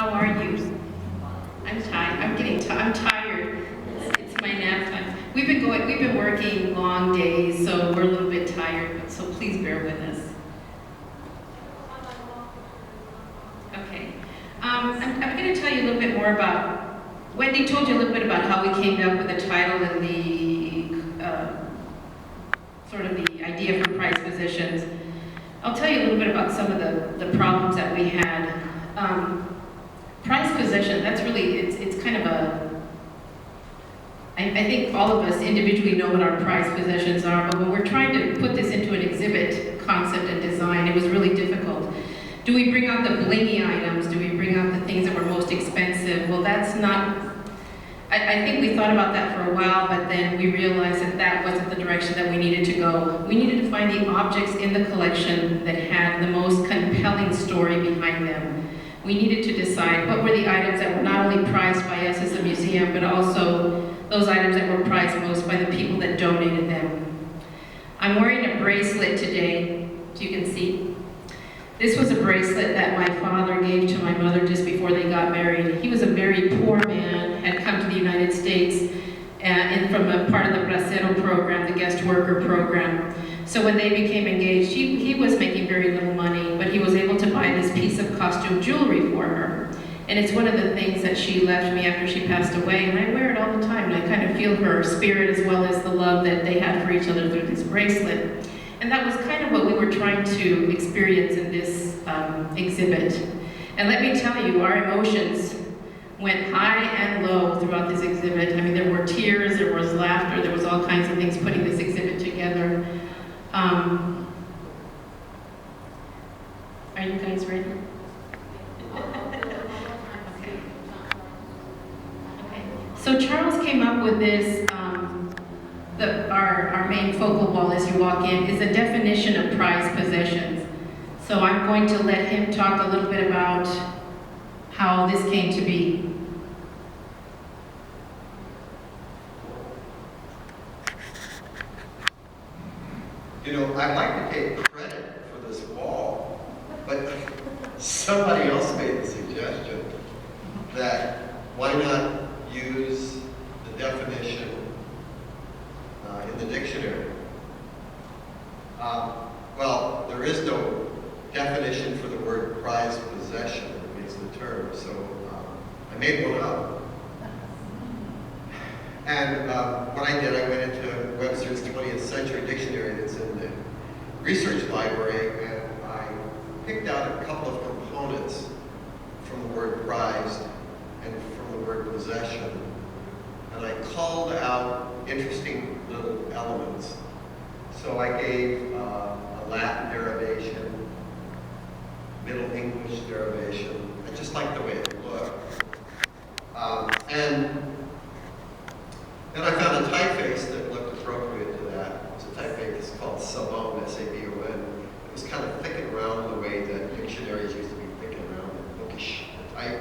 How are you? I'm tired. I'm tired. It's my nap time. We've been working long days, so we're a little bit tired, so please bear with us. Okay. I'm going to tell you a little bit more about, Wendy told you a little bit about how we came up with the title and the, sort of the idea for prize positions. I'll tell you a little bit about some of the problems that we had. Prize position, that's really, it's kind of I think all of us individually know what our prize possessions are, but when we're trying to put this into an exhibit concept and design, it was really difficult. Do we bring out the blingy items? Do we bring out the things that were most expensive? Well, that's not, I think we thought about that for a while, but then we realized that that wasn't the direction that we needed to go. We needed to find the objects in the collection that had the most compelling story behind them. We needed to decide what were the items that were not only prized by us as a museum, but also those items that were prized most by the people that donated them. I'm wearing a bracelet today, as you can see. This was a bracelet that my father gave to my mother just before they got married. He was a very poor man, had come to the United States and from a part of the Bracero program, the guest worker program. So when they became engaged, he was making very little money, but he was able to buy this piece of costume jewelry for her. And it's one of the things that she left me after she passed away, and I wear it all the time, and I kind of feel her spirit as well as the love that they had for each other through this bracelet. And that was kind of what we were trying to experience in this exhibit. And let me tell you, our emotions went high and low throughout this exhibit. I mean, there were tears, there was laughter, there was all kinds of things putting this exhibit together. Are you guys ready? Okay. So Charles came up with this, our main focal wall as you walk in is a definition of prized possessions. So I'm going to let him talk a little bit about how this came to be. You know, I'd like to take credit for this wall, but somebody else made the suggestion that why not use the definition in the dictionary. Well, there is no definition for the word prized possession that makes the term, so I made one up. And what I did, I went into Webster's 20th Century Dictionary that's in the research library, and I picked out a couple of components from the word prized and from the word possession. And I called out interesting little elements. So I gave a Latin derivation, Middle English derivation. I just liked the way it looked. And then I found a typeface that looked appropriate to that. It's a typeface called Sabon, S-A-B-O-N. It was kind of thick and round the way that dictionaries used to be thick and round and bookish type.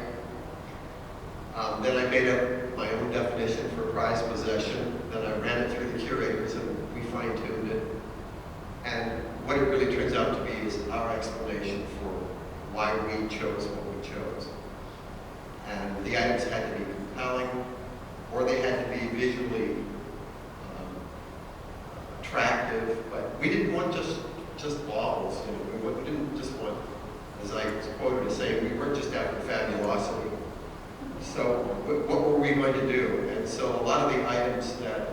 Then I made up my own definition for prized possession. Then I ran it through the curators and we fine-tuned it. And what it really turns out to be is our explanation for why we chose what we chose. And the items had to be compelling, or they had to be visually attractive, but we didn't want just baubles. You know, we didn't just want, as I was quoted as saying, we weren't just after fabulosity. So what were we going to do? And so a lot of the items that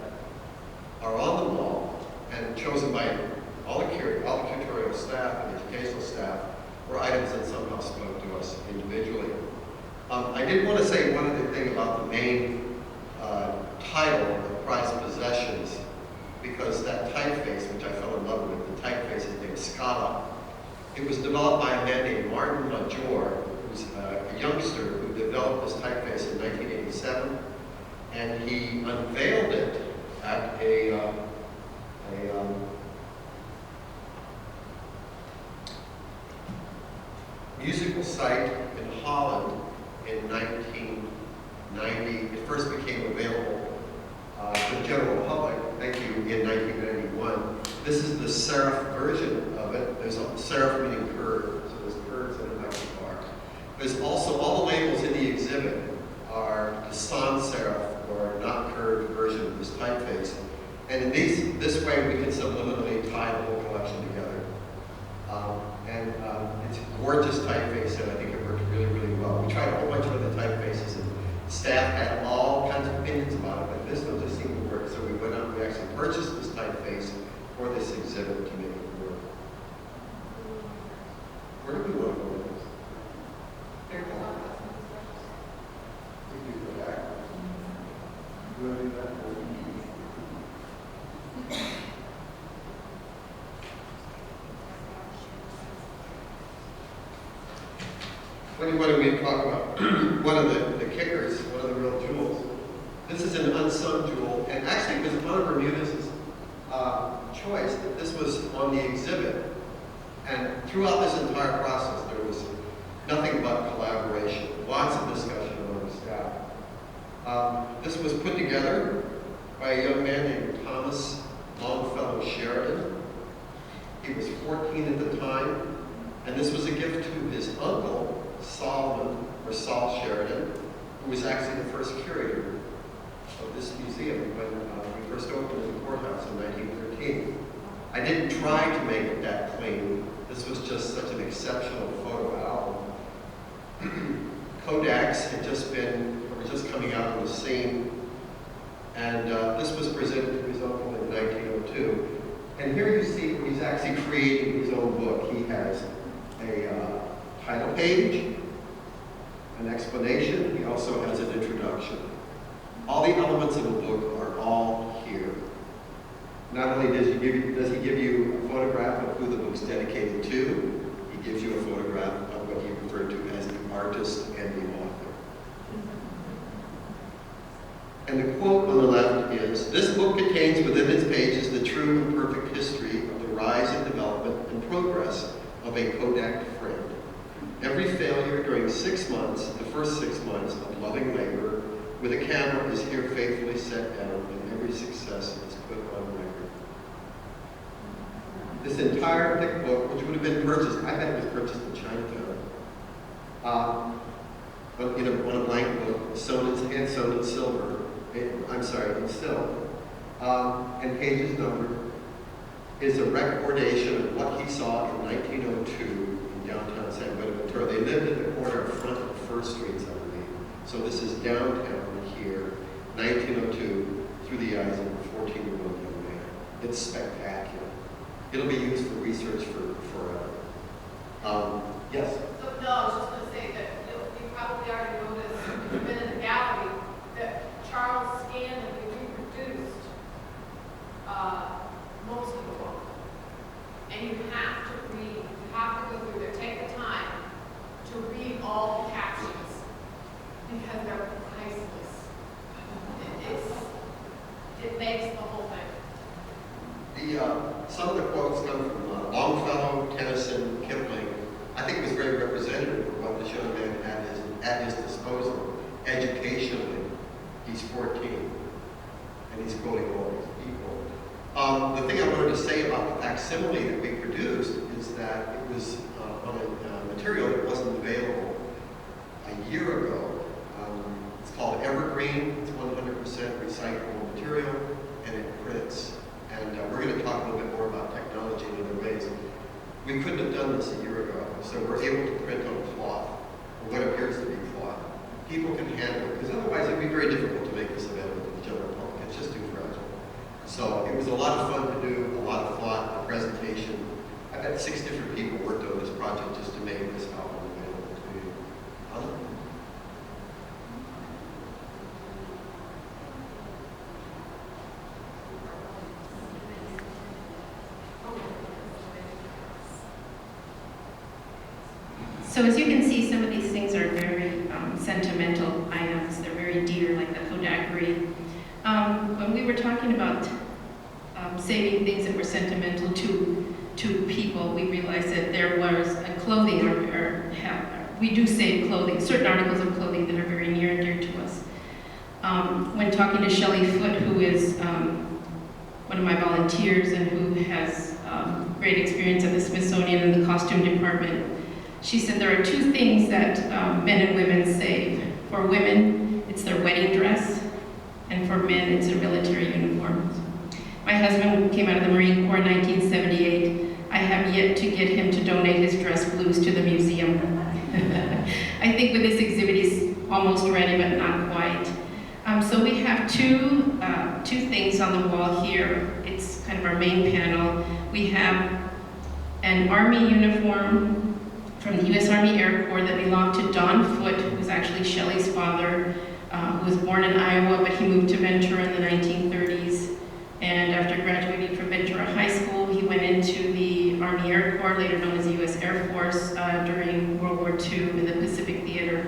are on the wall and chosen by all the curatorial staff and educational staff were items that somehow spoke to us individually. I did want to say one other thing about the main title of prized possessions, because that typeface, which I fell in love with, the typeface is named Scala. It was developed by a man named Martin Major, who's a youngster who developed this typeface in 1987, and he unveiled it at a musical site in Holland in 1990. It first became available to the general public, in 1991. This is the serif version of it. There's a serif meaning curve, so there's curves in it like a bar. There's also all the labels gorgeous typeface, and I think it worked really, really well. We tried a whole bunch of other typefaces, and staff had all kinds of opinions about it, but this one just seemed to work. So we went out, we actually purchased this typeface for this exhibit to make it work. Where do we want to go with this? We can go back. You want to do that? What do we talk about? One of the kickers, one of the real jewels. This is an unsung jewel, and actually it was Honor Bermudez's choice that this was on the exhibit. And throughout this entire process, there was nothing but collaboration, lots of discussion among the staff. This was put together by a young man named Thomas Longfellow Sheridan. He was 14 at the time, and this was a gift to his uncle, Solomon, or Saul Sheridan, who was actually the first curator of this museum when we first opened in the courthouse in 1913. I didn't try to make it that clean. This was just such an exceptional photo album. Kodaks had were just coming out on the scene, and this was presented to his uncle in 1902. And here you see he's actually creating his own book. He has a title page, an explanation. He also has an introduction. All the elements of the book are all here. Not only does he give you a photograph of who the book's dedicated to, he gives you a photograph of what he referred to as the artist and the author. And the quote on the left is, "This book contains within its pages the true and perfect history of the rise and development and progress of a Kodak friend. Every failure during 6 months, the first 6 months of loving labor, with a camera is here faithfully set down, and every success is put on record." This entire thick book, which would have been purchased, I had it was purchased in Chinatown, on a blank book, sewn in silver, in silk, and pages numbered, is a recordation of what he saw in 1902 in downtown San Buenaventura. They lived at the corner of Front and First Streets, I believe. So this is downtown here, 1902, through the eyes of a 14-year-old young man. It's spectacular. It'll be used for research for forever. Yes? So, no, I was just going to say that you probably already noticed, if you've been in the gallery, that Charles scanned and reproduced most of the book. And you have to read, you have to go through there, take the time to read all the captions because they're priceless. It makes the whole thing. Some of the quotes come from Longfellow, Tennyson, Kipling. I think it was very representative of what this young man had at his disposal. Educationally, he's 14, and he's quoting all these people. The thing I wanted to say about the facsimile that we produced is that it was on a material that wasn't available a year ago. It's called Evergreen. It's 100% recyclable material, and it prints. And we're going to talk a little bit more about technology in other ways. We couldn't have done this a year ago, so we're able to print on cloth, or what appears to be cloth. People can handle it, because otherwise it would be very difficult to make this available to the general public. It's just too fragile. So it was a lot of fun to do, a lot of thought, the presentation. I've had 6 different people worked on this project just to make this album available to you. So as you can see, some of these things are very sentimental items. They're very dear, like the Kodakry. When we were talking about saving things that were sentimental to people, we realized that there was a clothing, we do save clothing, certain articles of clothing that are very near and dear to us. When talking to Shelley Foote, who is one of my volunteers and who has great experience at the Smithsonian in the costume department, she said there are 2 things that men and women save. For women, it's their wedding dress, and for men, it's their military uniforms. My husband came out of the Marine Corps in 1978. I have yet to get him to donate his dress blues to the museum. I think with this exhibit, he's almost ready, but not quite. So we have two things on the wall here. It's kind of our main panel. We have an Army uniform from the U.S. Army Air Corps that belonged to Don Foote, who was actually Shelley's father, who was born in Iowa, but he moved to Ventura in the 1930s. And after graduating from Ventura High School, he went into the Army Air Corps, later known as the U.S. Air Force, during World War II in the Pacific Theater.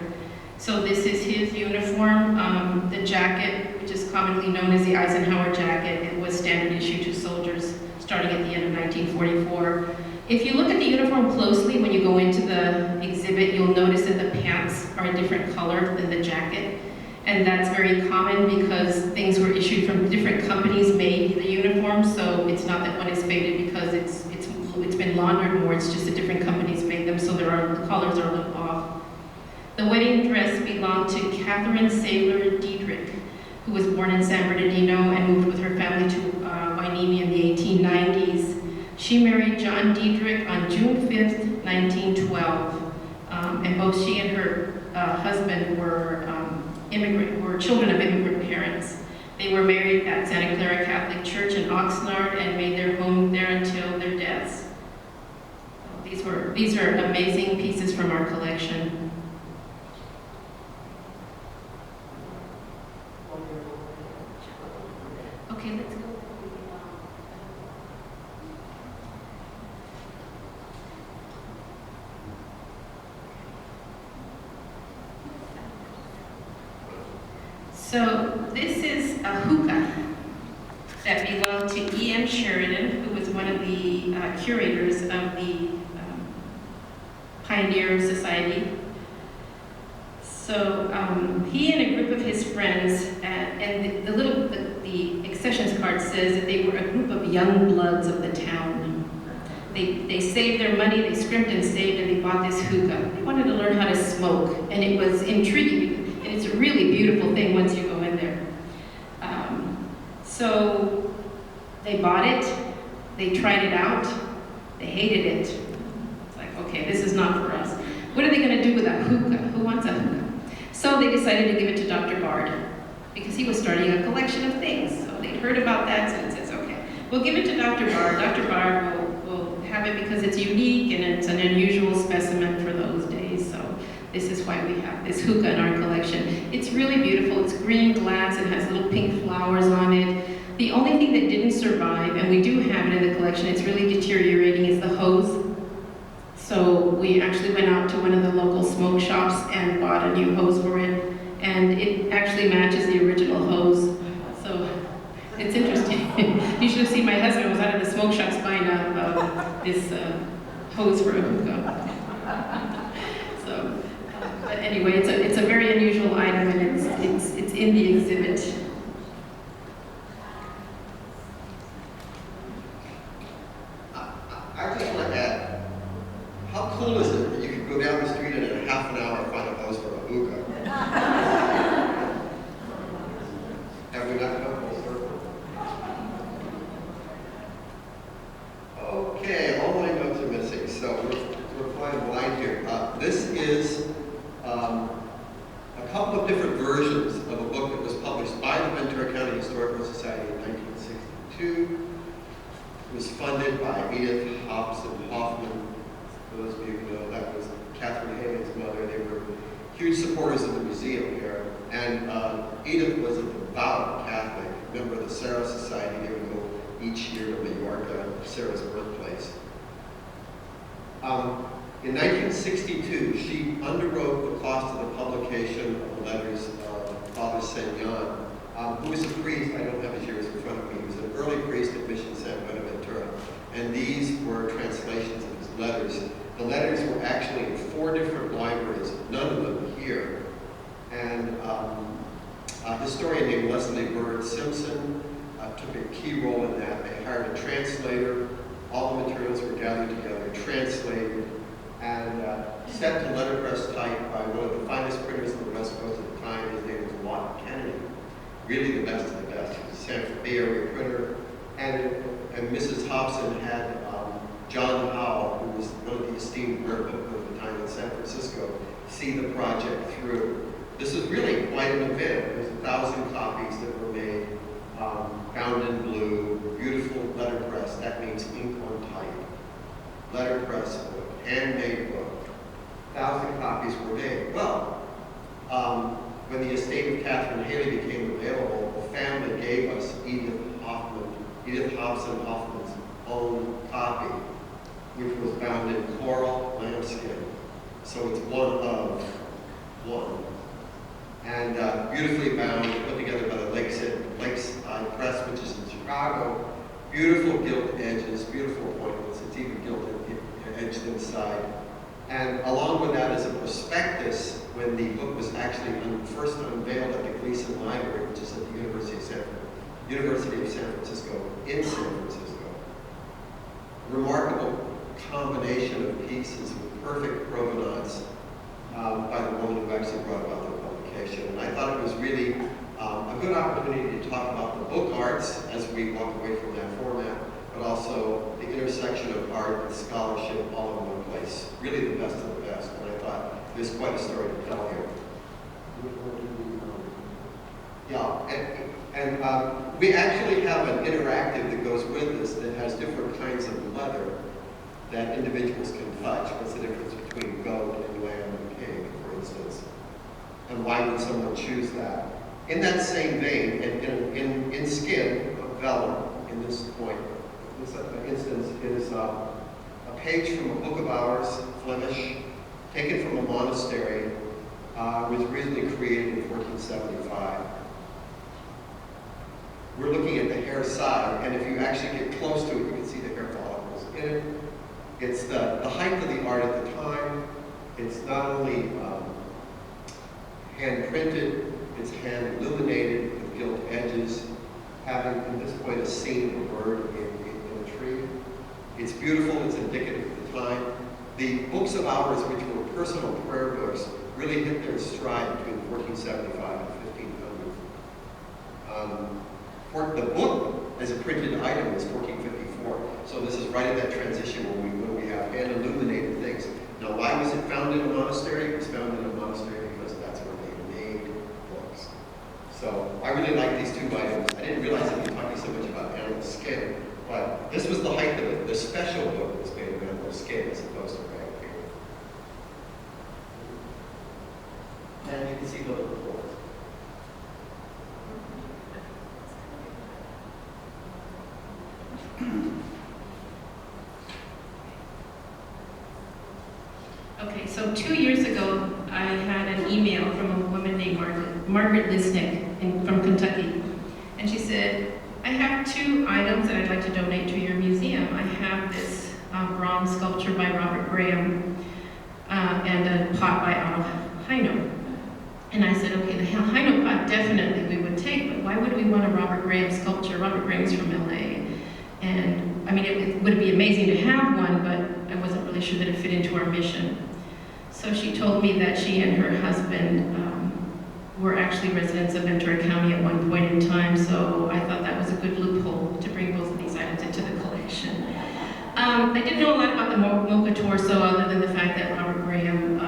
So this is his uniform. The jacket, which is commonly known as the Eisenhower jacket, it was standard issue to soldiers starting at the end of 1944. If you look at the uniform closely, when you go into the exhibit, you'll notice that the pants are a different color than the jacket. And that's very common because things were issued from different companies made the uniform, so it's not that one is faded because it's been laundered more, it's just that different companies made them, so the colors are a little off. The wedding dress belonged to Catherine Saylor Diedrich, who was born in San Bernardino and moved with her family to Wainimi in the 1890s. She married John Diedrich on June 5th, 1912, and both she and her husband were children of immigrant parents. They were married at Santa Clara Catholic Church in Oxnard and made their home there until their deaths. These are amazing pieces from our collection. Okay, let's go. So this is a hookah that belonged to E.M. Sheridan, who was one of the curators of the Pioneer Society. So he and a group of his friends, and the accessions card says that they were a group of young bloods of the town. They saved their money, they scrimped and saved, and they bought this hookah. They wanted to learn how to smoke, and it was intriguing. And it's a really beautiful thing once you go in there. So they bought it, they tried it out, they hated it. It's like, okay, this is not for us. What are they going to do with a hookah? Who wants a hookah? So they decided to give it to Dr. Bard, because he was starting a collection of things. So they'd heard about that, so it says, okay, we'll give it to Dr. Bard. Dr. Bard will have it because it's unique and it's an unusual specimen for those days. So this is why we have this hookah in our collection. It's really beautiful. It's green glass. It has little pink flowers on it. The only thing that didn't survive, and we do have it in the collection, it's really deteriorating, is the hose. So we actually went out to one of the local smoke shops and bought a new hose for it. And it actually matches the original hose. So it's interesting. You should have seen my husband was out of the smoke shops buying this hose for a hookah. So. But anyway, it's a very unusual item, and it's in the exhibit. I just want to add, how cool is it that you can go down the street and in half an hour find a hose for a hookah? Have we not come full circle? Okay, all my notes are missing, so we're flying blind here. This is a couple of different versions of a book that was published by the Ventura County Historical Society in 1962. It was funded by Edith Hobson Hoffman. For those of you who know, that was Catherine Hagen's mother. They were huge supporters of the museum here. And Edith was a devout Catholic, member of the Sarah Society. They would go each year to Mallorca, Sarah's birthplace. In 1962, she underwrote the cost of the publication of the letters of Father Senyon, who was a priest. I don't have his years in front of me. He was an early priest at Mission San Buenaventura. And these were translations of his letters. The letters were actually in 4 different libraries, none of them here. And a historian named Leslie Bird Simpson took a key role in that. They hired a translator. All the materials were gathered together, translated, and set to letterpress type by one of the finest printers on the West Coast at the time. His name was Watt Kennedy. Really the best of the best. He was a San Bay Area printer. And Mrs. Hobson had John Howell, who was one of the esteemed rare book of the time in San Francisco, see the project through. This is really quite an event. There's 1,000 copies that were made, bound in blue, beautiful letterpress. That means ink on type. Letterpress book, handmade book. 1,000 copies were made. Well, when the estate of Catherine Haley became available, the family gave us Edith Hobson Hoffman's own copy, which was bound in coral lambskin. So it's one of one. And beautifully bound, put together by the Lakeside Press, which is in Chicago. Beautiful gilt edges, beautiful appointments. It's even gilded, edged inside. And along with that is a prospectus when the book was actually first unveiled at the Gleason Library, which is at the University of San Francisco in San Francisco. Remarkable combination of pieces with perfect provenance by the woman who actually brought about the publication. And I thought it was really a good opportunity to talk about the book arts as we walk away from that format, but also the intersection of art and scholarship all in one place. Really the best of the best. And I thought there's quite a story to tell here. We actually have an interactive that goes with this that has different kinds of leather that individuals can touch. What's the difference between goat and lamb and pig, for instance? And why would someone choose that? In that same vein, in skin of vellum, in this point, this instance is a page from a book of hours, Flemish, taken from a monastery, was originally created in 1475. We're looking at the hair side, and if you actually get close to it, you can see the hair follicles in it. It's the height of the art at the time. It's not only hand printed, it's hand illuminated with gilt edges, having at this point a scene of a bird in a tree. It's beautiful, it's indicative of the time. The books of hours, which were personal prayer books, really hit their stride between 1475 and 1500. The book as a printed item is 1454, so this is right at that transition when we have hand illuminated things. Now, why was it found in a monastery? It was found in a monastery because that's where they made books. So I really like these two items. I didn't realize I'd be talking so much about animal skin, but this was the height of it. The special book was made of animal skin as opposed to rag paper. And you can see the report. Okay, so 2 years ago, I had an email from a woman named Margaret Lisnick from Kentucky. And she said, I have 2 items that I'd like to donate to your museum. I have this bronze sculpture by Robert Graham and a pot by Otto Heino. And I said, okay, the Heino pot definitely we would take, but why would we want a Robert Graham sculpture? Robert Graham's from LA. And I mean, it would be amazing to have one, but I wasn't really sure that it fit into our mission. So she told me that she and her husband were actually residents of Ventura County at one point in time, so I thought that was a good loophole to bring both of these items into the collection. I didn't know a lot about the Mocha Torso other than the fact that Robert Graham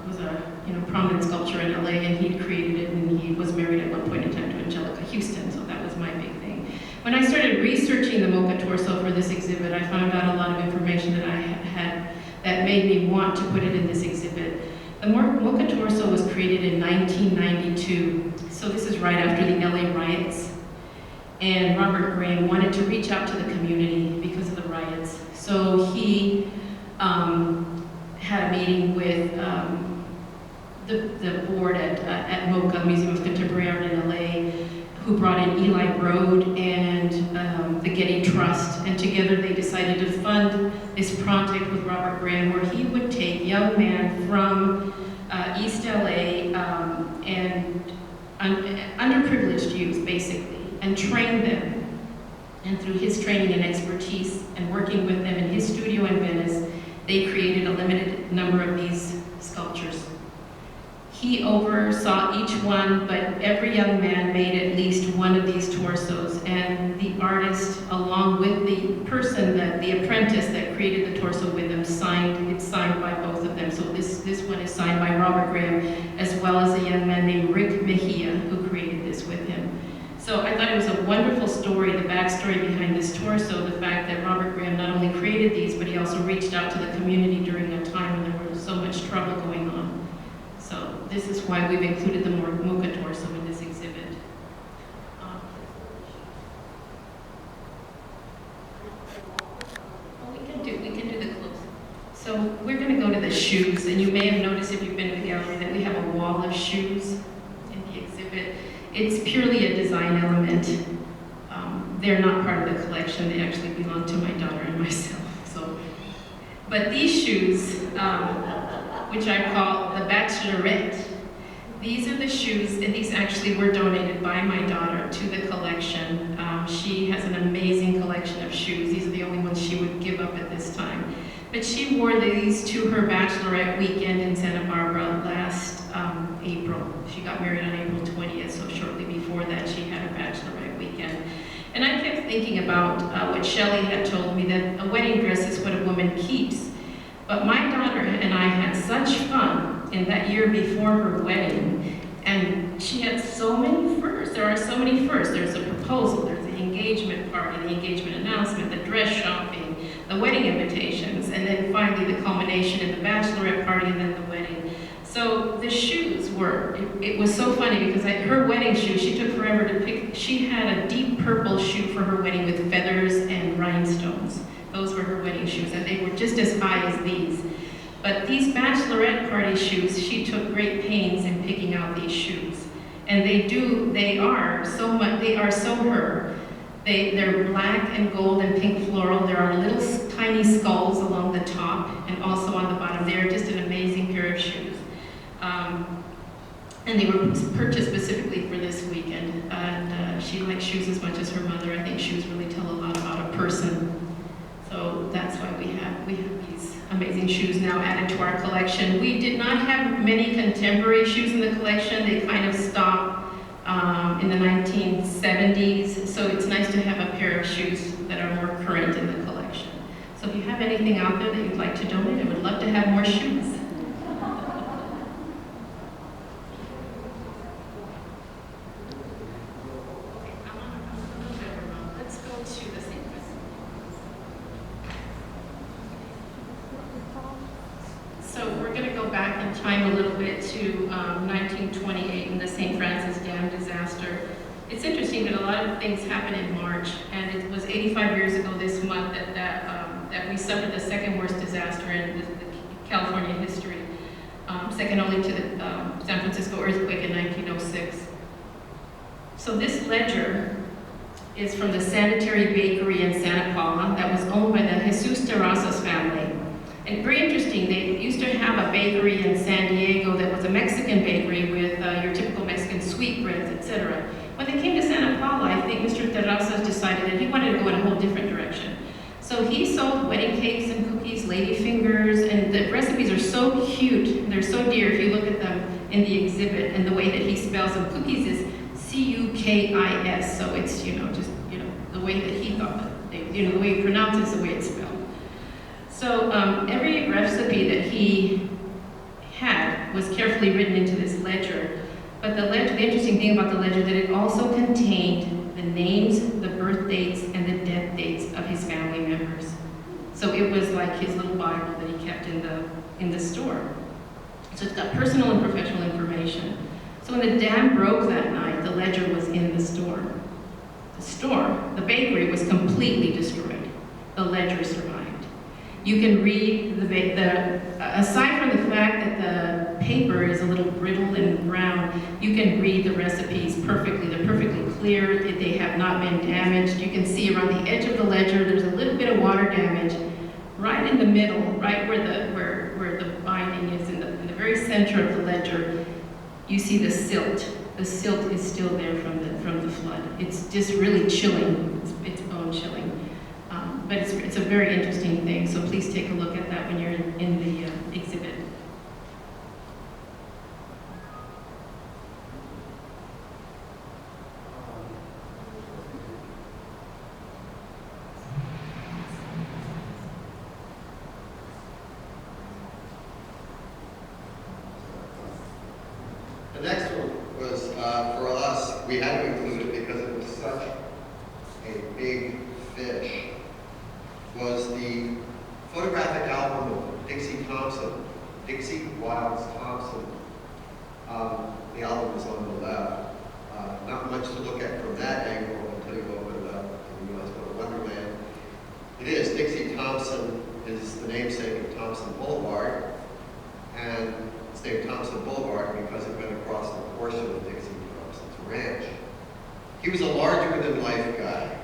was a prominent sculptor in LA, and he'd created it, and he was married at one point in time to Angelica Houston, so that was my big thing. When I started researching the Mocha Torso for this exhibit, I found out a lot of information that I had that made me want to put it in this exhibit. The Mocha Torso was created in 1992, so this is right after the LA riots. And Robert Graham wanted to reach out to the community because of the riots. So he had a meeting with the board at MoCA, Museum of Contemporary Art in LA, who brought in Eli Broad and the Getty Trust, and together they decided to fund this project with Robert Graham, where he would take young men from East LA and underprivileged youth, basically, and train them. And through his training and expertise and working with them in his studio in Venice, they created a limited number of these sculptures. He oversaw each one, but every young man made at least one of these torsos, and the artist, along with the person, the apprentice that created the torso with them, it's signed by both of them. So this one is signed by Robert Graham, as well as a young man named Rick Mejia, who created this with him. So I thought it was a wonderful story, the backstory behind this torso, the fact that Robert Graham not only created these, but he also reached out to the community during a time when there was so much trouble going on. So this is why we've included the Muka torso in this exhibit. We can do the clothes. So we're going to go to the shoes, and you may have noticed if you've been to the gallery that we have a wall of shoes in the exhibit. It's purely a design element. They're not part of the collection. They actually belong to my daughter and myself. But these shoes, which I call the Bachelorette, these are the shoes, and these actually were donated by my daughter to the collection. She has an amazing collection of shoes. These are the only ones she would give up at this time. But she wore these to her bachelorette weekend in Santa Barbara last April. She got married on April 20th, so shortly before that she had her bachelorette weekend. And I kept thinking about what Shelley had told me, that a wedding dress is what a woman keeps. But my daughter and I had such fun in that year before her wedding, and she had so many firsts. There are so many firsts. There's a proposal, there's the engagement party, the engagement announcement, the dress shopping, the wedding invitations, and then finally the culmination in the bachelorette party and then the wedding. So the shoes were, it was so funny because her wedding shoes, she took forever to pick. She had a deep purple shoe for her wedding with feathers and rhinestones. They were her wedding shoes, and they were just as high as these. But these bachelorette party shoes, she took great pains in picking out these shoes. And they are so her. They're black and gold and pink floral. There are little tiny skulls along the top and also on the bottom. They're just an amazing pair of shoes. And they were purchased specifically for this weekend. And she likes shoes as much as her mother. I think shoes really tell a lot about a person. So that's why we have these amazing shoes now added to our collection. We did not have many contemporary shoes in the collection. They kind of stopped in the 1970s. So it's nice to have a pair of shoes that are more current in the collection. So if you have anything out there that you'd like to donate, I would love to have more shoes. Let's go to the St. Francis. So we're going to go back in time a little bit to 1928 and the St. Francis Dam disaster. It's interesting that a lot of things happened in March, and it was 85 years ago this month that we suffered the second worst disaster in the California history, second only to the San Francisco earthquake in 1906. So this ledger is from the Sanitary Bakery in Santa Paula that was owned by the Jesus Terrazas family. And very interesting, they used to have a bakery in San Diego that was a Mexican bakery with your typical Mexican sweetbreads, etc. When they came to Santa Paula, I think Mr. Terrazas decided that he wanted to go in a whole different direction. So he sold wedding cakes and cookies, lady fingers, and the recipes are so cute. They're so dear if you look at them in the exhibit, and the way that he spells them. Cookies is C-U-K-I-S, so it's, just, the way that he thought that, the way you pronounce it is the way it's spelled. So every recipe that he had was carefully written into this ledger. But the interesting thing about the ledger that it also contained the names, the birth dates, and the death dates of his family members. So it was like his little Bible that he kept in the store. So it's got personal and professional information. So when the dam broke that night, the ledger was in the store. The bakery was completely destroyed. The ledger survived. You can read aside from the fact that the paper is a little brittle and brown, you can read the recipes perfectly. They're perfectly clear. They have not been damaged. You can see around the edge of the ledger, there's a little bit of water damage. Right in the middle, right where the binding is, in the very center of the ledger, you see the silt. The silt is still there from the flood. It's just really chilling. It's bone chilling. But it's a very interesting thing, so please take a look at that when you're in the exhibit. The next one was, for us, we had to include it because it was such a big fish, was the photographic album of Dixie Thompson, Dixie Wilds Thompson. The album is on the left. Not much to look at from that angle until you open it up and you realize what a wonderland it is. Dixie Thompson is the namesake of Thompson Boulevard, and it's named Thompson Boulevard because it went across the portion of Dixie Thompson's ranch. He was a larger-than-life guy.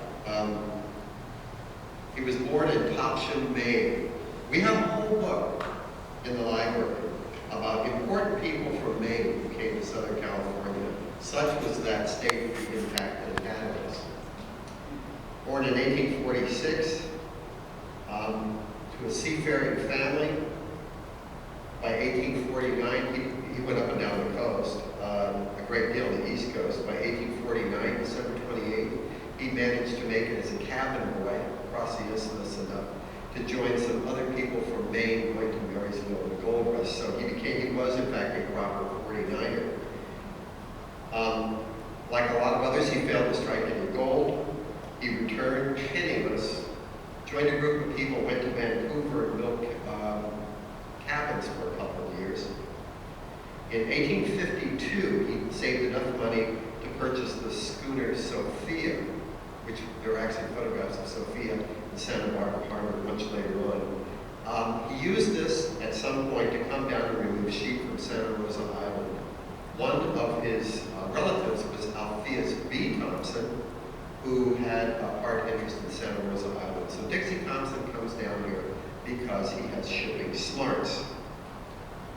He was born in Topsham, Maine. We have a whole book in the library about important people from Maine who came to Southern California. Such was that state, the impact that it had on us. Born in 1846 to a seafaring family. By 1849, he went up and down the coast, a great deal, the East Coast. By 1849, December 28, he managed to make it as a cabin boy across the isthmus enough to join some other people from Maine going to Marysville and the Gold Rush. So he was in fact a proper 49er. Like a lot of others, he failed to strike any gold. He returned penniless, joined a group of people, went to Vancouver and built cabins for a couple of years. In 1852, he saved enough money to purchase the schooner Sophia, which there are actually photographs of Sophia in Santa Barbara Harbor much later on. He used this at some point to come down and remove sheep from Santa Rosa Island. One of his relatives was Alpheus B. Thompson, who had a part interest in Santa Rosa Island. So Dixie Thompson comes down here because he has shipping smarts.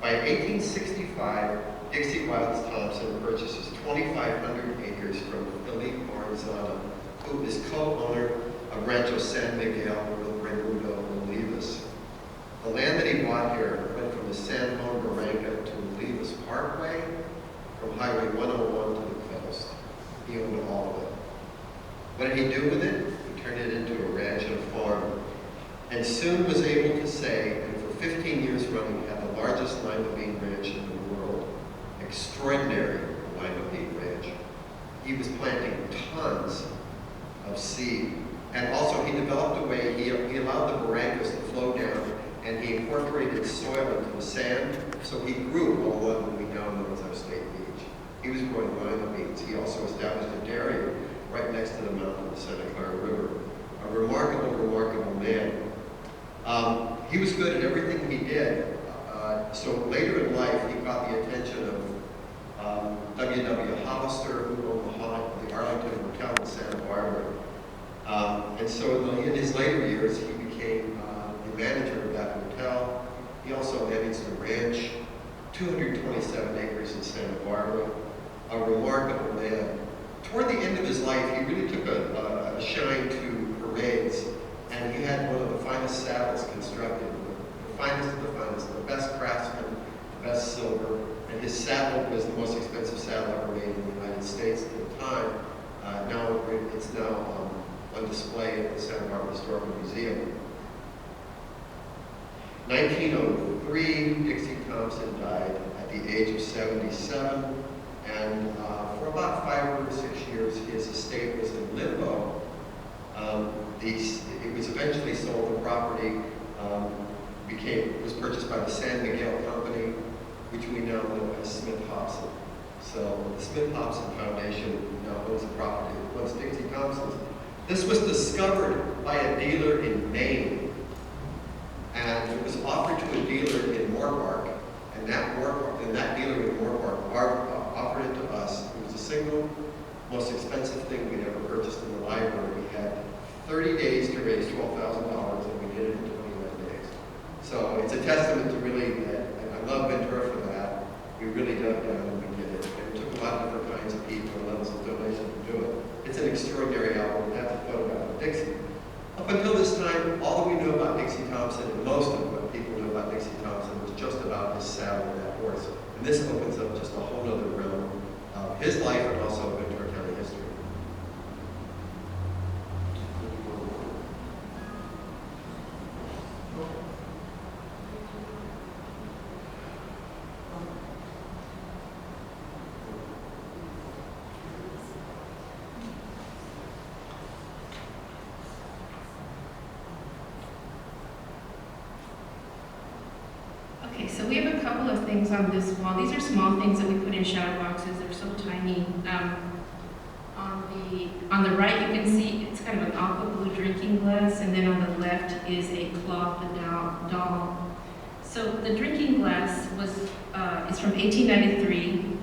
By 1865, Dixie Wilds Thompson purchases 2,500 acres from Philippe Marzano, who is co-owner of Rancho San Miguel with Raimundo Olivas. The land that he bought here went from the San Juan Barranca to Olivas Parkway, from Highway 101 to the coast. He owned all of it. What did he do with it? He turned it into a ranch and a farm, and soon was able to say, and for 15 years running, had the largest lima bean ranch in the world. Extraordinary lima bean ranch. He was planting tons of seed, and also he developed a way, he allowed the barrancas to flow down, and he incorporated soil into the sand, so he grew all of what we now know as our state beach. He was growing lima beans. He also established a dairy right next to the mouth of the Santa Clara River. A remarkable, remarkable man. He was good at everything he did. So later in life, he caught the attention of W.W. Hollister, who owned the Arlington Hotel in Santa Barbara. And so in his later years, he became the manager of that hotel. He also managed a ranch, 227 acres in Santa Barbara. A remarkable man. Toward the end of his life, he really took a shine to parades, and he had one of the finest saddles constructed, the finest of the finest, the best craftsman, the best silver, and his saddle was the most expensive saddle ever made in the United States at the time. It's now on display at the Santa Barbara Historical Museum. 1903, Dixie Thompson died at the age of 77. And for about 5 or 6 years, his estate was in limbo. It was eventually sold. The property was purchased by the San Miguel Company, which we now know as Smith Hobson. So the Smith Hobson Foundation now owns the property. It was Dixie Thompson's. This was discovered by a dealer in Maine, and it was offered to a dealer in Moorpark, and that dealer in Moorpark offered it to us. It was the single most expensive thing we'd ever purchased in the library. We had 30 days to raise $12,000, and we did it in 21 days. So it's a testament to really that, and I love Ventura for that. We really dug down and we did it. And it took a lot of different kinds of people and levels of donation to do it. It's an extraordinary album. That's a photograph of Dixie. Up until this time, all that we knew about Dixie Thompson, and most of what people knew about Dixie Thompson, was just about his saddle and that horse. And this opens up just a whole other realm of his life and also Ventura County history. couple of things on this wall. These are small things that we put in shadow boxes. They're so tiny. On the right, you can see it's kind of an aqua blue drinking glass, and then on the left is a cloth doll. So the drinking glass is from 1893,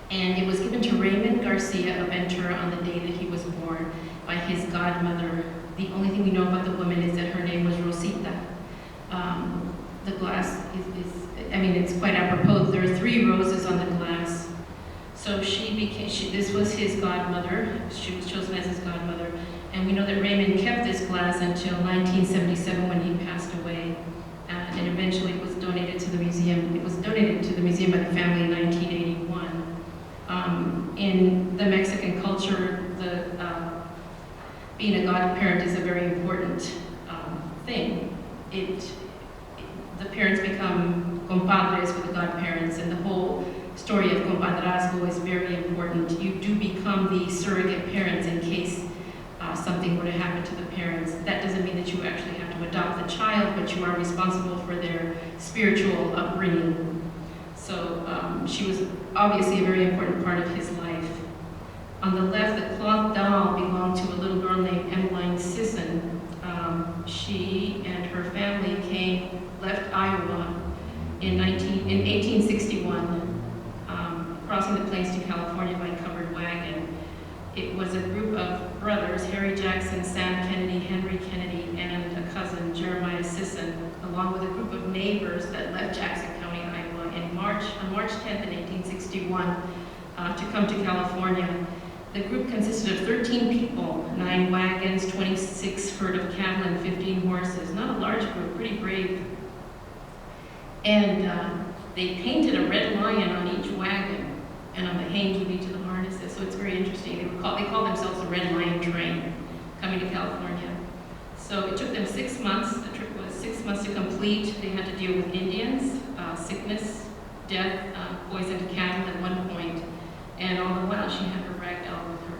and it was given to Raymond Garcia of Ventura on the day that he was born by his godmother. The only thing we know about the woman is that her name was Rosita. The glass it's quite apropos. There are 3 roses on the glass. So this was his godmother. She was chosen as his godmother. And we know that Raymond kept this glass until 1977 when he passed away. And eventually it was donated to the museum. It was donated to the museum by the family in 1981. In the Mexican culture, being a godparent is a very important thing. The parents become compadres with the godparents, and the whole story of compadrazgo is very important. You do become the surrogate parents in case something were to happen to the parents. That doesn't mean that you actually have to adopt the child, but you are responsible for their spiritual upbringing. So she was obviously a very important part of his life. On the left, the cloth doll belonged to a little girl named Emmeline Sisson. She and her family left Iowa in 1861, crossing the plains to California by covered wagon. It was a group of brothers, Harry Jackson, Sam Kennedy, Henry Kennedy, and a cousin, Jeremiah Sisson, along with a group of neighbors that left Jackson County, Iowa, on March 10th in 1861 to come to California. The group consisted of 13 people, 9 wagons, 26 herd of cattle, and 15 horses. Not a large group, pretty brave. And they painted a red lion on each wagon and on the hands of each of the harnesses. So it's very interesting. They call themselves the Red Lion Train, coming to California. So it took them 6 months. The trip was 6 months to complete. They had to deal with Indians, sickness, death, poisoned cattle at one point. And all the while, she had her rag doll with her.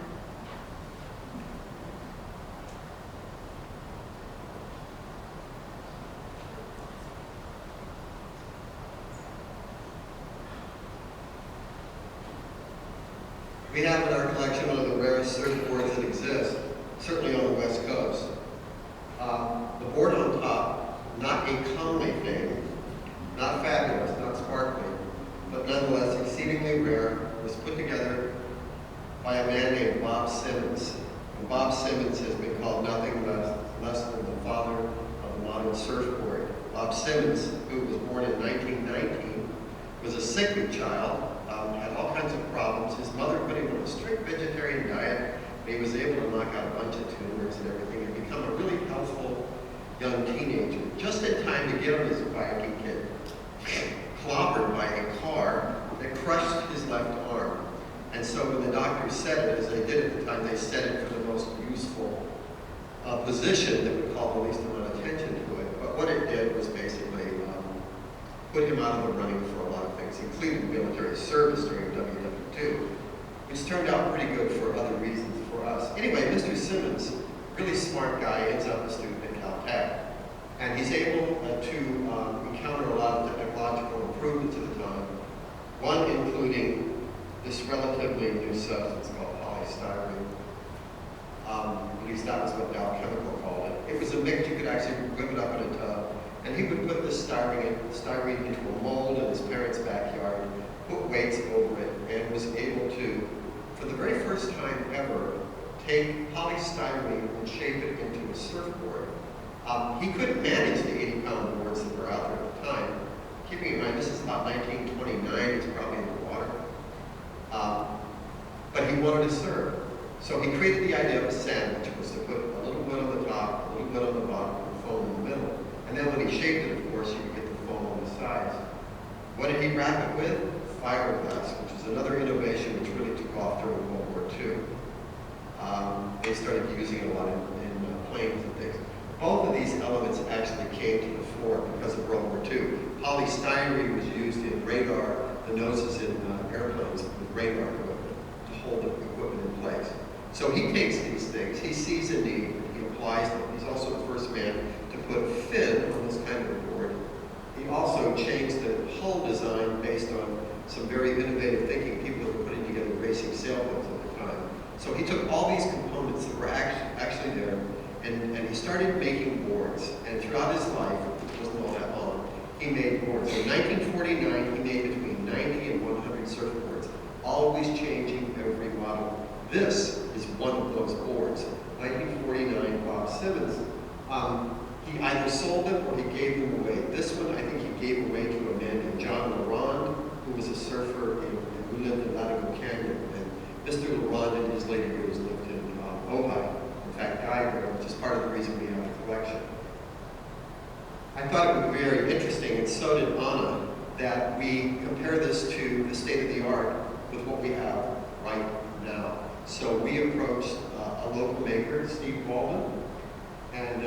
We have in our collection one of the rarest surfboards that exist, certainly on the West Coast. The board on top, not a comely thing, not fabulous, not sparkly, but nonetheless exceedingly rare, was put together by a man named Bob Simmons. And Bob Simmons has been called nothing less than the father of the modern surfboard. Bob Simmons, who was born in 1919, was a sickly child, had all kinds of problems. His mother put him on a strict vegetarian diet, and he was able to knock out a bunch of tumors and everything and become a really healthful young teenager. Just in time to get on his bike and get clobbered by a car that crushed his left arm. And so when the doctors said it, as they did at the time, they said it for the most useful position that would call the least amount of attention to it. But what it did was basically put him out of the running for a lot of things, including military service during WW2, which turned out pretty good for other reasons for us. Anyway, Mr. Simmons, really smart guy, ends up a student at Caltech. And he's able to encounter a lot of technological improvements at the time, one including this relatively new substance called polystyrene. At least that was what Dow Chemical called it. It was a mix, you could actually whip it up in a tub, and he would put this styrene into a mold in his parents' backyard, put weights over it, and was able to, for the very first time ever, take polystyrene and shape it into a surfboard. He couldn't manage the 80-pound boards that were out there at the time. Keeping in mind, this is about 1929, he's probably in the water. But he wanted to surf. So he created the idea of a sandwich, which was to put a little bit on the top, a little bit on the bottom, and foam in the middle. And then when he shaped it, of course, you could get the foam on the sides. What did he wrap it with? Fiberglass, which is another innovation which really took off during World War II. They started using it a lot in planes and things. Both of these elements actually came to the fore because of World War II. Polystyrene was used in radar, the noses in airplanes with radar equipment to hold the equipment in place. So he takes these things, he sees a need, he applies them. He's also the first man to put fin on this kind of board. He also changed the hull design based on some very innovative thinking, people that were putting together racing sailboats at the time. So he took all these components that were actually there, and he started making boards. And throughout his life, which wasn't all that long, he made boards. In 1949, he made between 90 and 100 surfboards, always changing every model. This is one of those boards. 1949, Bob Simmons. He either sold them or he gave them away. This one, I think he gave away to a man named John LaRonde, who was a surfer who lived in Latigo Canyon. And Mr. LaRonde in his later years lived in Ojai. In fact, died there, which is part of the reason we have the collection. I thought it would be very interesting, and so did Anna, that we compare this to the state of the art with what we have right now. So we approached a local maker, Steve Walden, and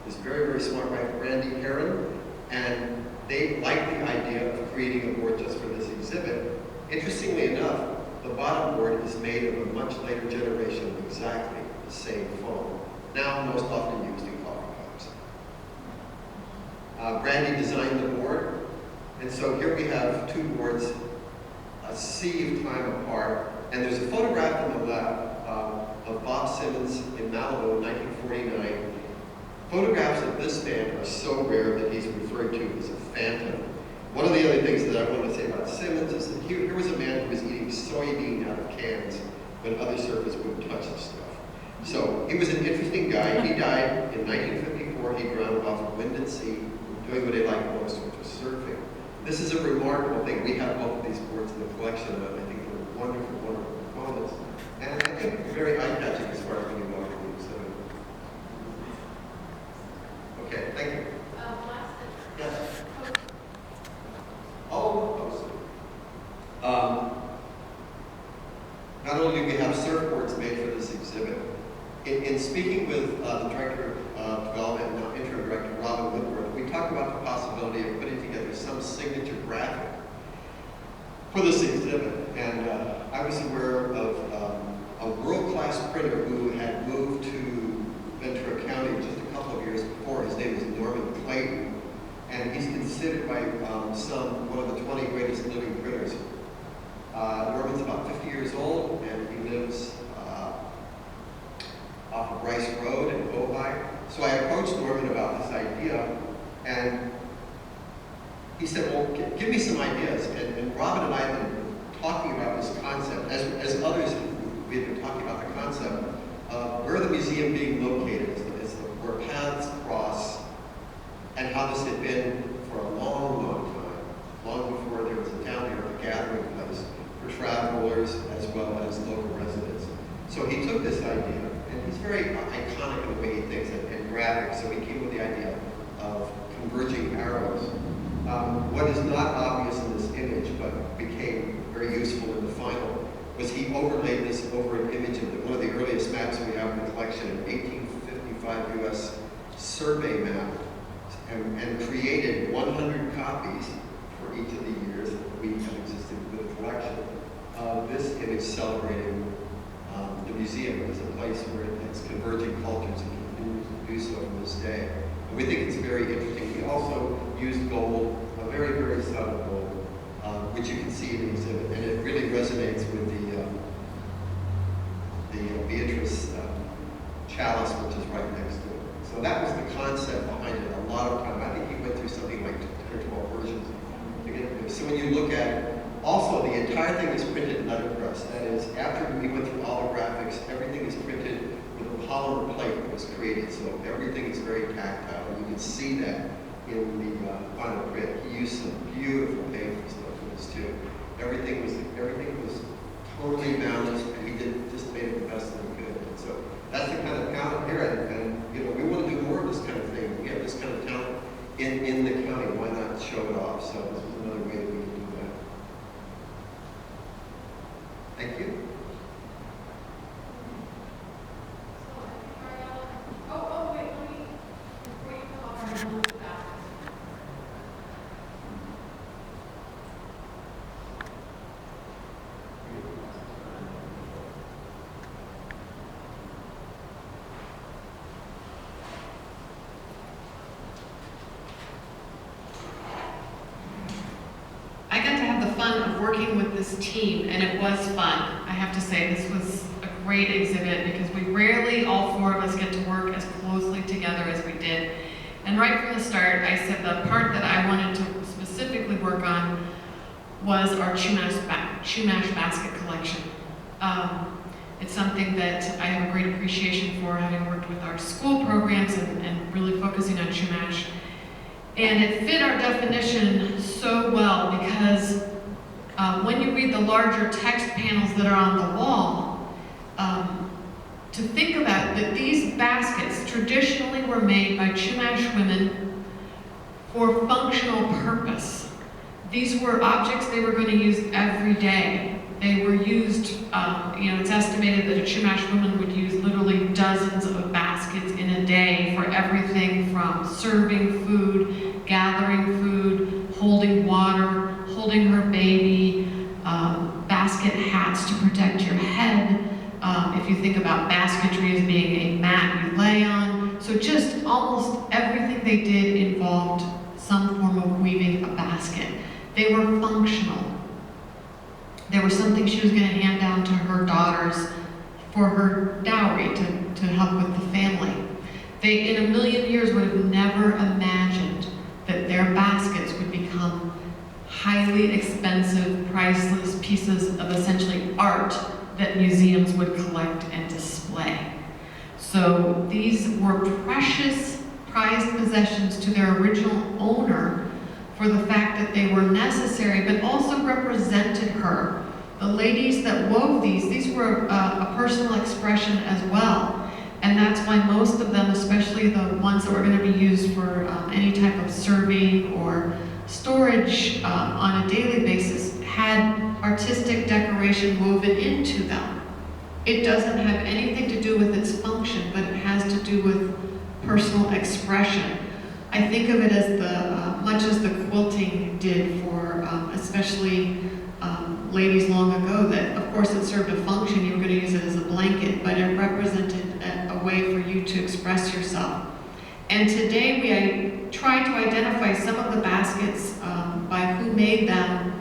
this very, very smart guy, Randy Heron, and they liked the idea of creating a board just for this exhibit. Interestingly enough, the bottom board is made of a much later generation of exactly the same foam, now most often used in coffee cups. Randy designed the board, and so here we have two boards, a sea of time apart, and there's a photograph on the left of Bob Simmons in Malibu in 1949. Photographs of this man are so rare that he's referred to as a phantom. One of the other things that I want to say about Simmons is that here was a man who was eating soybean out of cans when other surfers wouldn't touch the stuff. So he was an interesting guy. He died in 1954. He drowned off of wind and sea, doing what he liked most, which was surfing. This is a remarkable thing. We have both of these boards in the collection, and I think they're wonderful, wonderful components. And I think very eye-catching as far as when you go to the exhibit. Okay, thank you. Last thing. Yes. Not only do we have surfboards made for this exhibit, in speaking with the Director of Development, now Interim Director Robin Whitworth, we talked about the possibility of putting together some signature graphic for this exhibit. And I was aware of a world-class printer who had moved to Ventura County just a couple of years before. His name is Norman Clayton, and he's considered by some one of the 20 greatest living printers. Norman's about 50 years old, and he lives off of Rice Road in Ojai. So I approached Norman about this idea, and he said, well, give me some ideas. And Robin and I have been talking about this concept, as others, we have been talking about the concept of where the museum being located is where paths cross, and how this had been for a long, long time, long before there was a town here, a gathering place for travelers as well as local residents. So he took this idea, and he's very iconic in the way he thinks and graphic, so he came with the idea of converging arrows. What is not obvious in this image, but became very useful in the final, was he overlaid this over an image of one of the earliest maps we have in the collection, an 1855 U.S. survey map, and created 100 copies for each of the years that we have existed with the collection of this image celebrating the museum as a place where it's converging cultures and continues to do so to this day. And we think it's very interesting. We also used gold, a very, very subtle gold, which you can see in the exhibit, and it really resonates with the Beatrice chalice, which is right next to it. So that was the concept behind it a lot of time. I think he went through something like 10 or 12 versions to get it. So when you look at it, also the entire thing is printed in letterpress. That is, after we went through all the graphics, everything is printed with a polymer plate that was created. So everything is very tactile, and you can see that in the final print. He used some beautiful paper stuff for this too. Everything was totally balanced, and he just made it the best that he could. And so that's the kind of talent here, and you know, we want to do more of this kind of thing. We have this kind of talent in the county. Why not show it off? So this was another way that we can do that. Thank you. Wait, before you come up, I'm going to back. fun working with this team, and it was fun. I have to say, this was a great exhibit because we rarely, all four of us, get to work as closely together as we did. And right from the start, I said the part that I wanted to specifically work on was our Chumash basket collection. It's something that I have a great appreciation for, having worked with our school programs and really focusing on Chumash. And it fit our definition so well because when you read the larger text panels that are on the wall, to think about that these baskets traditionally were made by Chumash women for functional purpose. These were objects they were going to use every day. They were used, it's estimated that a Chumash woman would use literally dozens of baskets in a day for everything from serving food, gathering food, holding water, holding her baby, basket hats to protect your head. If you think about basketry as being a mat you lay on. So just almost everything they did involved some form of weaving a basket. They were functional. They were something she was going to hand down to her daughters for her dowry to help with the family. They, in a million years, would have never imagined that their baskets would become highly expensive, priceless pieces of essentially art that museums would collect and display. So these were precious, prized possessions to their original owner for the fact that they were necessary, but also represented her. The ladies that wove these were a personal expression as well. And that's why most of them, especially the ones that were going to be used for any type of serving or storage on a daily basis, had artistic decoration woven into them. It doesn't have anything to do with its function, but it has to do with personal expression. I think of it as much as the quilting did for especially ladies long ago, that of course it served a function. You were going to use it as a blanket, but it represented a way for you to express yourself. And today we try to identify some of the baskets by who made them.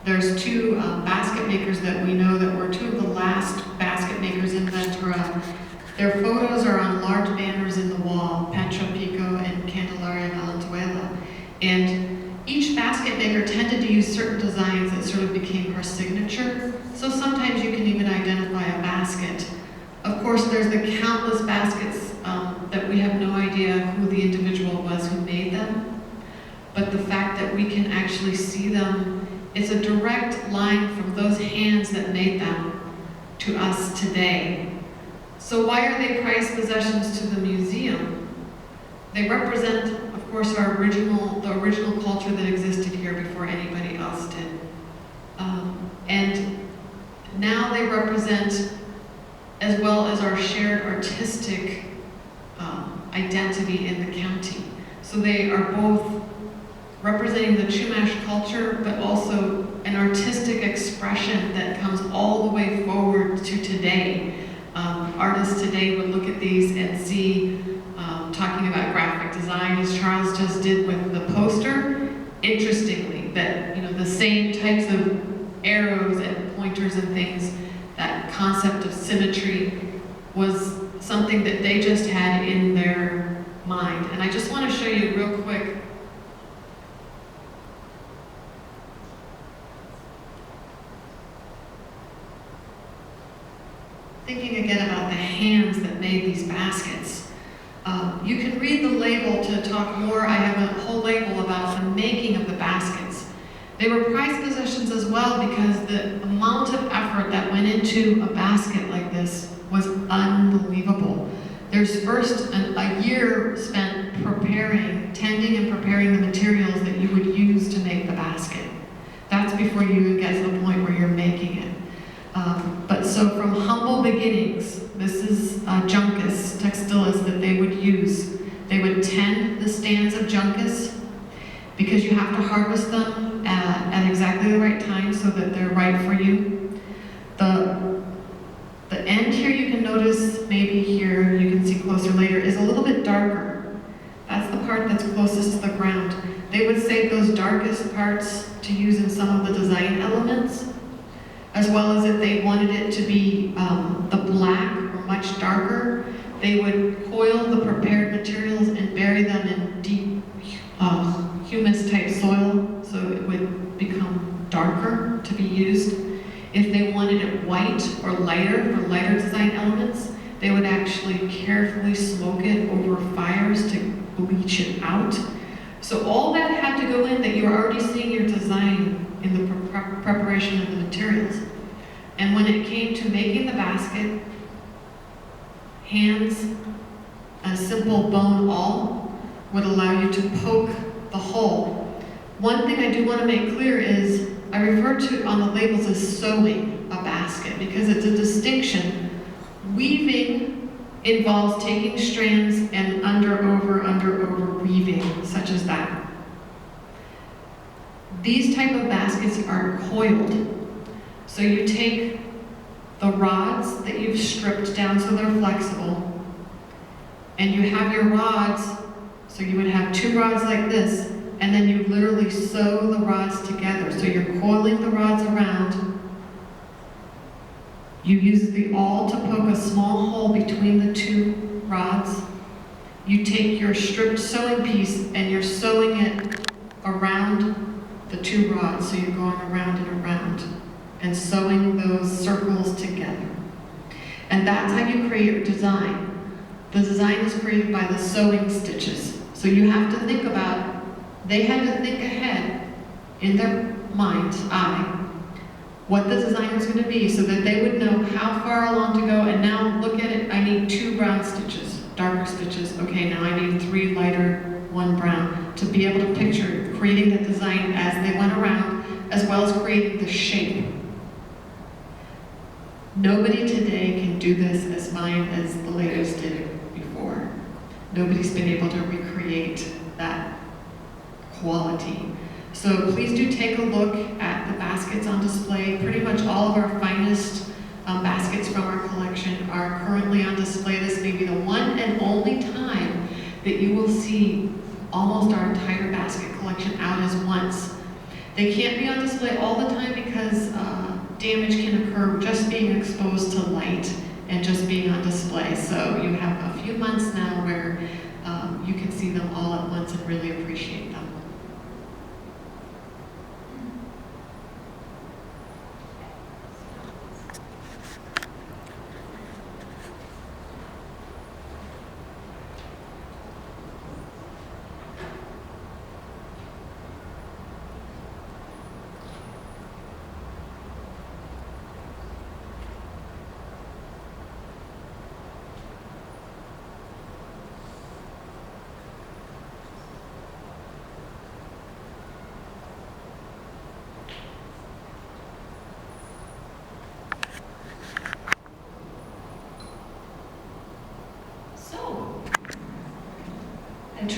There's two basket makers that we know that were two of the last basket makers in Ventura. Their photos are on large banners in the wall, Petra Pico and Candelaria Valenzuela. And each basket maker tended to use certain designs that sort of became her signature. So sometimes you can even identify a basket. Of course, there's the countless baskets that we have no idea who the individual was who made them. But the fact that we can actually see them, it's a direct line from those hands that made them to us today. So why are they prized possessions to the museum? They represent, of course, the original culture that existed here before anybody else did. And now they represent, as well as our shared artistic identity in the county. So they are both representing the Chumash culture, but also an artistic expression that comes all the way forward to today. Artists today would look at these and see, talking about graphic design, as Charles just did with the poster, interestingly, that the same types of arrows and pointers and things, that concept of symmetry was something that they just had in their mind. And I just want to show you real quick. Thinking again about the hands that made these baskets. You can read the label to talk more. I have a whole label about the making of the baskets. They were prized possessions as well because the amount of effort that went into a basket like this was unbelievable. There's first a year spent tending and preparing the materials that you would use to make the basket. That's before you even get to the point where you're making it. But so from humble beginnings, this is juncus textilis that they would use. They would tend the stands of juncus because you have to harvest them at exactly the right time so that they're right for you. The end here, you can notice, maybe here, you can see closer later, is a little bit darker. That's the part that's closest to the ground. They it would save those darkest parts to use in some of the design elements, as well as if they wanted it to be the black or much darker, they would coil the prepared materials and bury them in deep humus type soil so it would become darker to be used. If they wanted it white or lighter for lighter design elements, they would actually carefully smoke it over fires to bleach it out. So all that had to go in that you were already seeing your design in the preparation of the materials. And when it came to making the basket, hands, a simple bone awl would allow you to poke the hole. One thing I do want to make clear is I refer to on the labels as sewing a basket because it's a distinction. Weaving involves taking strands and under, over weaving, such as that. These type of baskets are coiled. So you take the rods that you've stripped down so they're flexible, and you have your rods, so you would have 2 rods like this, and then you literally sew the rods together. So you're coiling the rods around. You use the awl to poke a small hole between the 2 rods. You take your stripped sewing piece and you're sewing it around the 2 rods. So you're going around and around and sewing those circles together. And that's how you create your design. The design is created by the sewing stitches. So you have to think about, they had to think ahead in their mind's eye what the design was going to be so that they would know how far along to go. And now look at it, I need 2 brown stitches, darker stitches. Okay, now I need 3 lighter, 1 brown, to be able to picture creating the design as they went around, as well as creating the shape. Nobody today can do this as fine as the ladies did it before. Nobody's been able to recreate that quality. So please do take a look at the baskets on display. Pretty much all of our finest baskets from our collection are currently on display. This may be the one and only time that you will see almost our entire basket collection out as once. They can't be on display all the time because damage can occur just being exposed to light and just being on display. So you have a few months now where you can see them all at once and really appreciate them.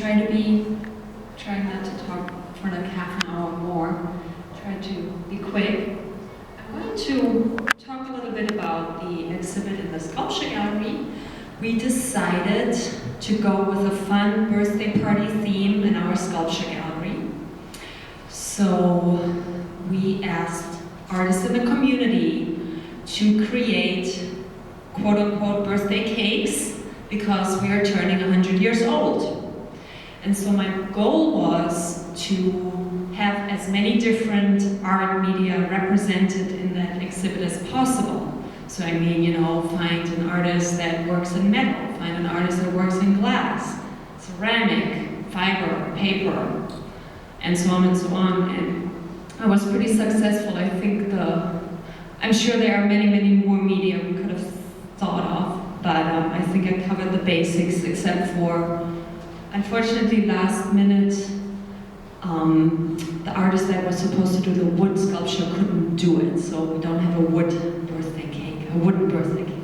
I try not to talk for like half an hour or more, try to be quick. I wanted to talk a little bit about the exhibit in the sculpture gallery. We decided to go with a fun birthday party theme in our sculpture gallery. So we asked artists in the community to create quote-unquote birthday cakes because we are turning 100 years old. And so my goal was to have as many different art media represented in that exhibit as possible. So I mean, you know, find an artist that works in metal, find an artist that works in glass, ceramic, fiber, paper, and so on and so on. And I was pretty successful. I think I'm sure there are many, many more media we could have thought of, but I think I covered the basics except for, unfortunately, last minute, the artist that was supposed to do the wood sculpture couldn't do it, so we don't have a wood birthday cake, a wooden birthday cake.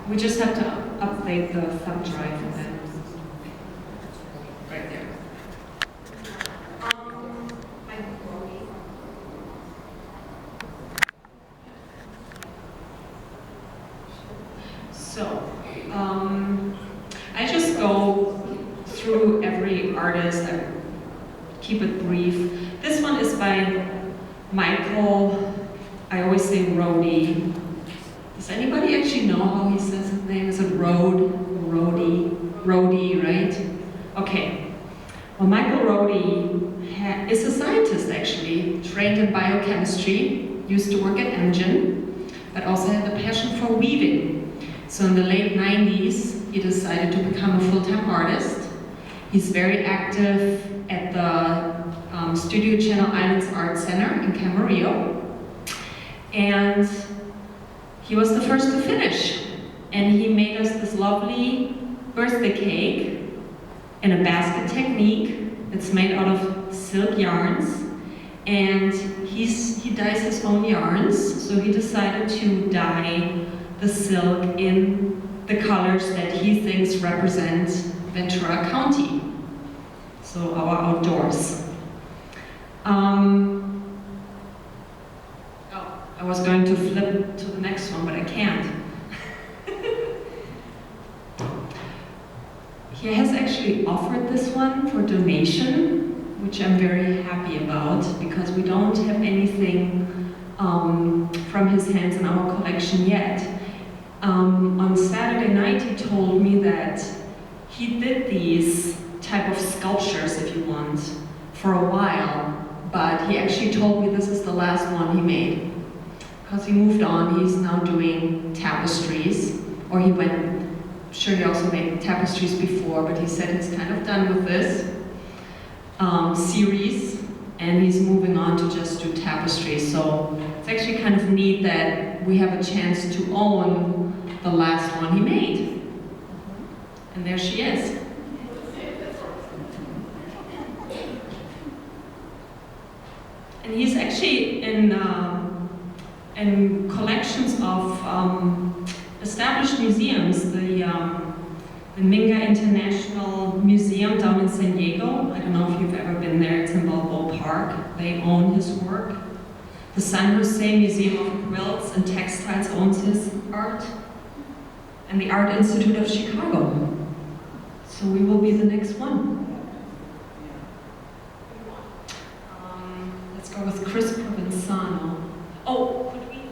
We just have to update the thumb drive and then right there. So, I just go through every artist. I keep it brief. This one is by Michael, I always say Rohde. Does anybody actually know how he says his name? Is it Rohde, right? Okay. Well, Michael Rohde is a scientist actually, trained in biochemistry, used to work at Amgen, but also had a passion for weaving. So in the late 90s, he decided to become a full-time artist. He's very active at the Studio Channel Islands Art Center in Camarillo. And he was the first to finish. And he made us this lovely birthday cake in a basket technique. It's made out of silk yarns. And he dyes his own yarns. So he decided to dye the silk in the colors that he thinks represent Ventura County. So our outdoors. I was going to flip to the next one, but I can't. He has actually offered this one for donation, which I'm very happy about, because we don't have anything from his hands in our collection yet. On Saturday night, he told me that he did these type of sculptures, if you want, for a while, but he actually told me this is the last one he made. Because he moved on, he's now doing tapestries, or he went, I'm sure he also made tapestries before, but he said he's kind of done with this series, and he's moving on to just do tapestries. So it's actually kind of neat that we have a chance to own the last one he made. And there she is. And he's actually in collections of established museums. The Minga International Museum down in San Diego. I don't know if you've ever been there. It's in Balboa Park. They own his work. The San Jose Museum of Quilts and Textiles owns his art. And the Art Institute of Chicago. So we will be the next one. Let's go with Chris Provenzano. Oh, could we?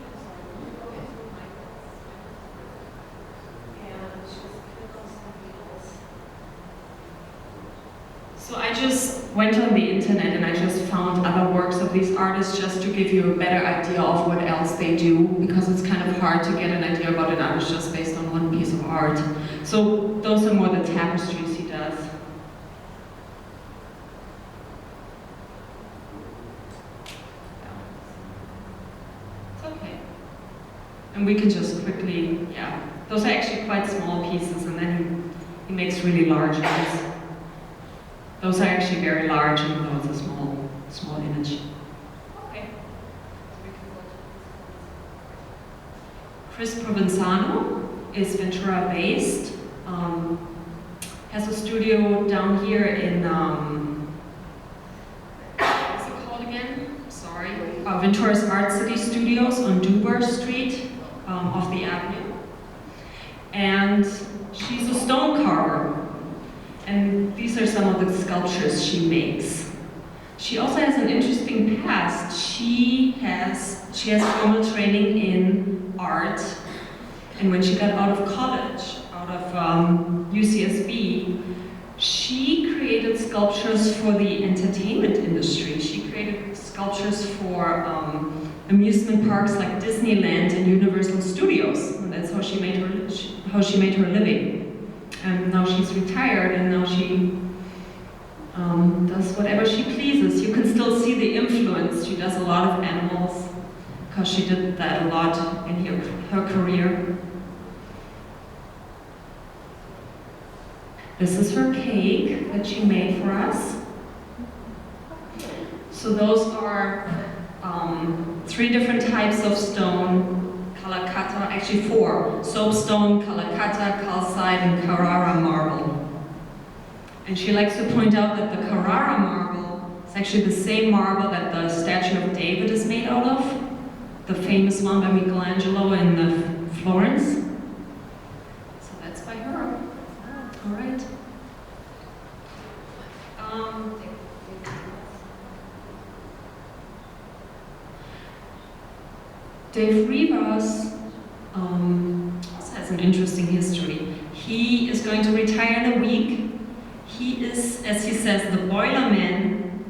So I just went on the internet and I just found other works of these artists just to give you a better idea of what else they do, because it's kind of hard to get an idea about an artist just based on one piece of art. So those are more the tapestries he does. It's okay. And we can just quickly, yeah. Those are actually quite small pieces, and then he makes really large ones. Those are actually very large, even though it's a small image. Okay. Chris Provenzano is Ventura based. Has a studio down here in, what's it called again? Sorry. Ventura's Art City Studios on Duber Street off the Avenue. And she's a stone carver. And these are some of the sculptures she makes. She also has an interesting past. She has formal training in art, and when she got out of college, out of UCSB, she created sculptures for the entertainment industry. She created sculptures for amusement parks like Disneyland and Universal Studios. And that's how she made her living. And now she's retired, and now she does whatever she pleases. You can still see the influence. She does a lot of animals, because she did that a lot in her career. This is her cake that she made for us. So those are 3 different types of stone Calcutta, actually 4, soapstone, Calcutta, calcite, and Carrara marble. And she likes to point out that the Carrara marble is actually the same marble that the statue of David is made out of, the famous one by Michelangelo in Florence. So that's by her. All right. Dave Rivas also has an interesting history. He is going to retire in a week. He is, as he says, the boilerman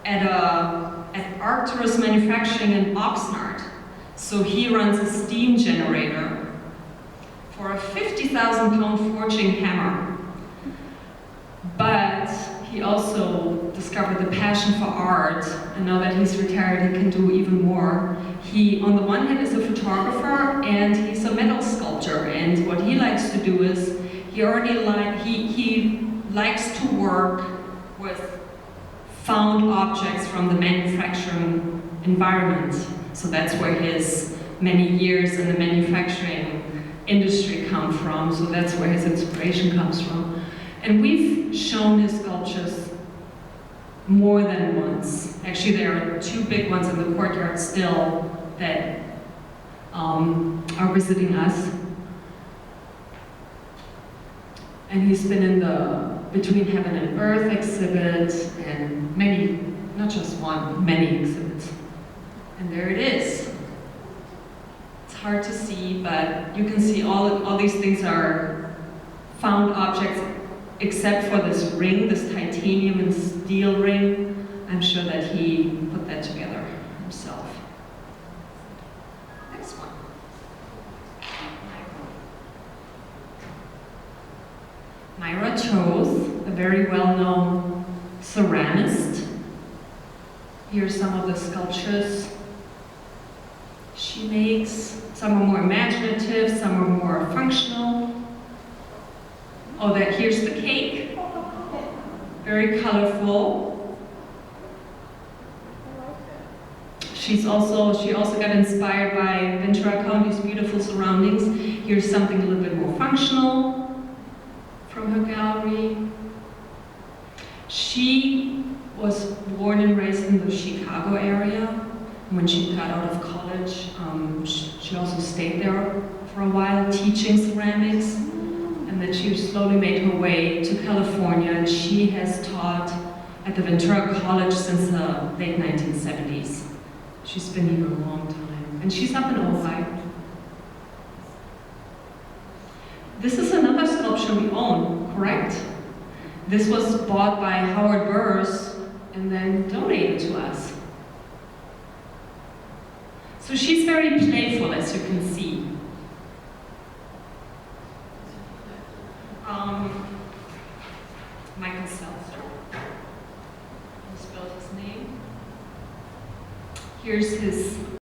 at Arcturus Manufacturing in Oxnard. So he runs a steam generator for a 50,000-pound forging hammer. But he also discovered the passion for art, and now that he's retired, he can do even more. He, on the one hand, is a photographer, and he's a metal sculptor. And what he likes to do is he likes to work with found objects from the manufacturing environment. So that's where his many years in the manufacturing industry come from. So that's where his inspiration comes from. And we've shown his sculptures more than once. Actually, there are 2 big ones in the courtyard still that are visiting us. And he's been in the Between Heaven and Earth exhibit and many, not just one, many exhibits. And there it is. It's hard to see, but you can see all these things are found objects, except for this ring, this titanium and steel ring. I'm sure that he put that together himself. Next one. Myra Toth, a very well-known ceramist. Here are some of the sculptures she makes. Some are more imaginative, some are more functional. Oh, here's the cake. Very colorful. She also got inspired by Ventura County's beautiful surroundings. Here's something a little bit more functional from her gallery. She was born and raised in the Chicago area. When she got out of college, she also stayed there for a while teaching ceramics. And then she slowly made her way to California, and she has taught at the Ventura College since the late 1970s. She's been here a long time, and she's up in Ojai. This is another sculpture we own, correct? This was bought by Howard Burrs and then donated to us. So she's very playful, as you can see.